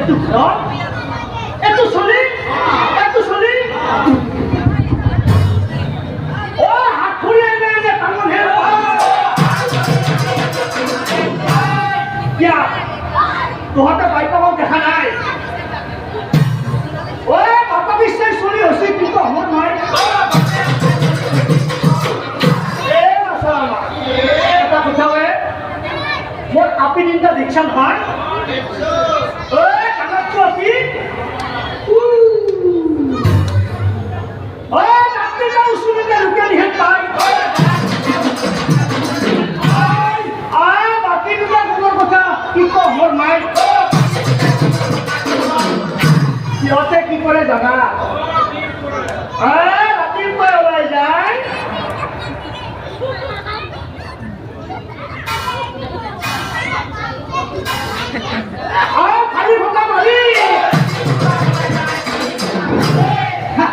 Itu sulit. Oh, aku yang tangan hebat. Ya, Tuhan tak baik kau jangan naik. Oh, bapak bisa sulit sih kita mohon naik. Masalah. Kita ketahui. Mau api ninda diksan kan? Kanak cuaci. Nanti kau sudah lupa lihat baik. Baki ninda keluar kota kita hormat. Siapa ki kore jaga? Nanti kau oleh jai.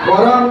Orang